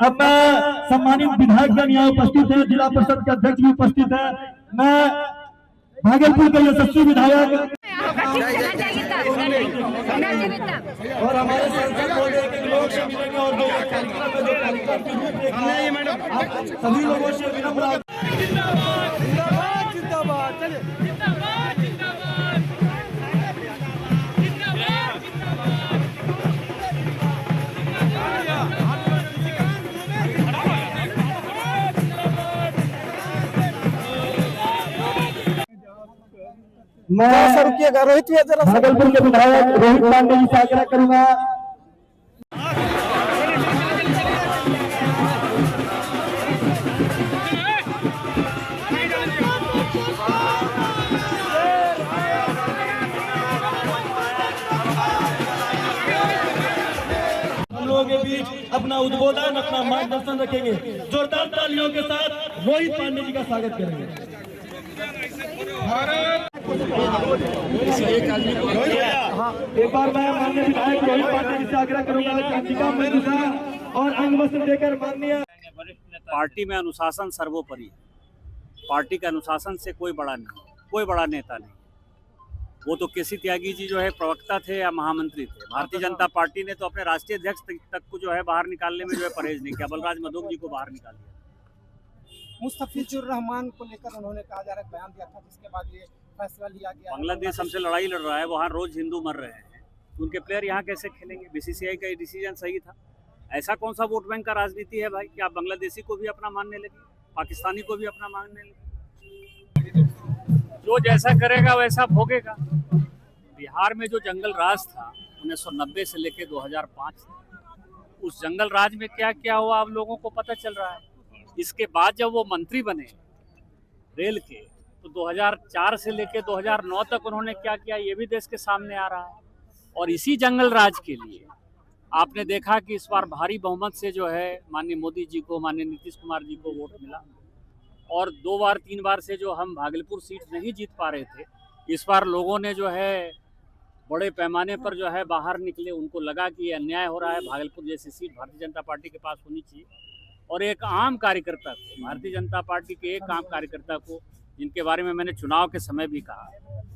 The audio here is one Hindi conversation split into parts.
अब मैं सम्मानित विधायकगण यहाँ उपस्थित है, जिला परिषद के अध्यक्ष भी उपस्थित है। मैं भागलपुर के यशस्वी विधायक और हमारे सांसद महोदय के लोग से मिलेंगे और जो कार्यक्रम में जो कार्यक्रम के रूप देखिए सभी लोगों से विनम्र मैं रोहित भागलपुर के विधायक रोहित पांडे जी से आग्रह करूंगा। हम लोगों के बीच अपना उद्बोधन अपना मार्गदर्शन रखेंगे। जोरदार तालियों के साथ रोहित पांडे जी का स्वागत करेंगे। एक बार मैं माननीय विधायक रोहित पांडे जी से आग्रह करूंगा कंदिका मंजूषा और अंग वस्त्र देकर माननीय। पार्टी में अनुशासन सर्वोपरि है। पार्टी के अनुशासन से कोई बड़ा नहीं, कोई बड़ा नेता नहीं। वो तो केसी त्यागी जी जो है प्रवक्ता थे या महामंत्री थे। भारतीय जनता पार्टी ने तो अपने राष्ट्रीय अध्यक्ष तक को जो है बाहर निकालने में जो है परहेज नहीं किया। बलराज मधोक जी को बाहर निकाल दिया। मुस्तफिजुर रहमान को लेकर उन्होंने कहा जा रहा है बयान दिया था, जिसके बाद ये फैसला लिया गया। बांग्लादेश हमसे लड़ाई लड़ रहा है, वहाँ रोज हिंदू मर रहे हैं, उनके प्लेयर यहाँ कैसे खेलेंगे? बीसीसीआई का ये डिसीजन सही था। ऐसा कौन सा वोट बैंक का राजनीति है भाई कि आप बांग्लादेशी को भी अपना मानने लगे, पाकिस्तानी को भी अपना मानने लगे? जो जैसा करेगा वैसा भोगेगा। बिहार में जो जंगल राज था 1990 से लेकर 2005 उस जंगल राज में क्या क्या हुआ आप लोगों को पता चल रहा है। इसके बाद जब वो मंत्री बने रेल के तो 2004 से लेकर 2009 तक उन्होंने क्या किया ये भी देश के सामने आ रहा है। और इसी जंगल राज के लिए आपने देखा कि इस बार भारी बहुमत से जो है माननीय मोदी जी को, माननीय नीतीश कुमार जी को वोट मिला। और 2 बार 3 बार से जो हम भागलपुर सीट नहीं जीत पा रहे थे, इस बार लोगों ने जो है बड़े पैमाने पर जो है बाहर निकले। उनको लगा कि ये अन्याय हो रहा है, भागलपुर जैसी सीट भारतीय जनता पार्टी के पास होनी चाहिए। और एक आम कार्यकर्ता को, भारतीय जनता पार्टी के एक आम कार्यकर्ता को, जिनके बारे में मैंने चुनाव के समय भी कहा,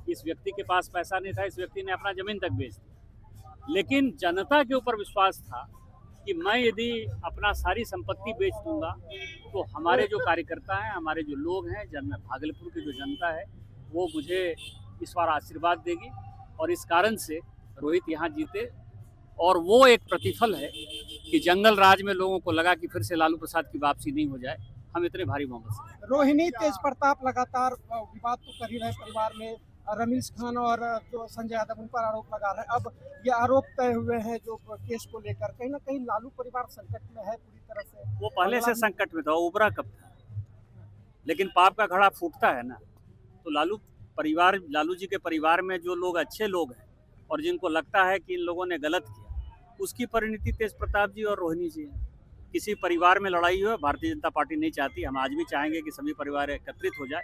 इस व्यक्ति के पास पैसा नहीं था, इस व्यक्ति ने अपना ज़मीन तक बेच दी। लेकिन जनता के ऊपर विश्वास था कि मैं यदि अपना सारी संपत्ति बेच दूंगा तो हमारे जो कार्यकर्ता हैं, हमारे जो लोग हैं, भागलपुर की जो जनता है, वो मुझे इस बार आशीर्वाद देगी। और इस कारण से रोहित यहाँ जीते। और वो एक प्रतिफल है कि जंगल राज में लोगों को लगा कि फिर से लालू प्रसाद की वापसी नहीं हो जाए, हम इतने भारी बहुमत से। रोहिणी तेज प्रताप लगातार विवाद तो कर ही रहे परिवार में। रमीज खान और जो संजय यादव उन पर आरोप लगा रहे हैं। अब ये आरोप तय हुए हैं जो केस को लेकर, कहीं ना कहीं लालू परिवार संकट में है पूरी तरह से। वो पहले से संकट में था, उबरा कब था? लेकिन पाप का घड़ा फूटता है ना। तो लालू जी के परिवार में जो लोग अच्छे लोग हैं और जिनको लगता है कि इन लोगों ने गलत किया, उसकी परिणति तेज प्रताप जी और रोहिणी जी हैं। किसी परिवार में लड़ाई हो भारतीय जनता पार्टी नहीं चाहती। हम आज भी चाहेंगे कि सभी परिवार एकत्रित हो जाए,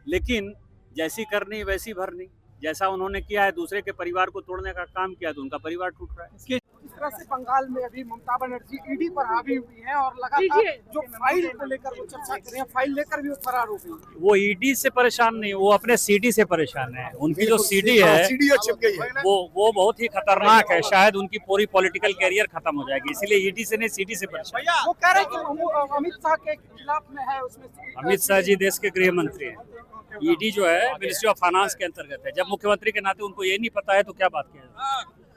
लेकिन जैसी करनी वैसी भरनी। जैसा उन्होंने किया है, दूसरे के परिवार को तोड़ने का काम किया तो उनका परिवार टूट रहा है। इस तरह से बंगाल में अभी ममता बनर्जी ईडी पर हावी हुई है और लगातार जो फाइल को लेकर वो चर्चा कर रहे हैं, फाइल लेकर भी वो फरार हो गई। वो ईडी से परेशान नहीं, वो अपने सीडी से परेशान है। उनकी जो सीडी है वो बहुत ही खतरनाक है। शायद उनकी पूरी पॉलिटिकल कैरियर खत्म हो जाएगी, इसीलिए ईडी से नहीं सीडी से परेशान। वो कह रहे हैं कि अमित शाह के खिलाफ में है उसमें। अमित शाह जी देश के गृह मंत्री हैं। ईडी जो है मिनिस्ट्री ऑफ फाइनेंस के अंतर्गत है। जब मुख्यमंत्री के नाते उनको ये नहीं पता है तो क्या बात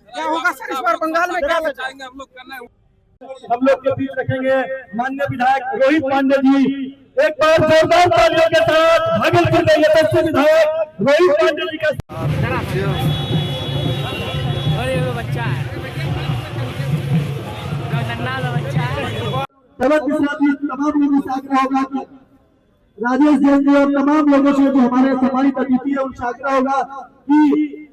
क्या होगा सर इस बार बंगाल में? क्या चाहेंगे हम लोग करना है? हम लोग के बीच रखेंगे माननीय विधायक रोहित पांडे जी। एक बार जोरदार तालियों के साथ भागलपुर के यशस्वी विधायक रोहित पांडे जी का। तमाम लोगों से आग्रह होगा कि राजेश जैन जी और तमाम लोगों से जो हमारे सम्मानित अतिथि है उनसे आग्रह होगा कि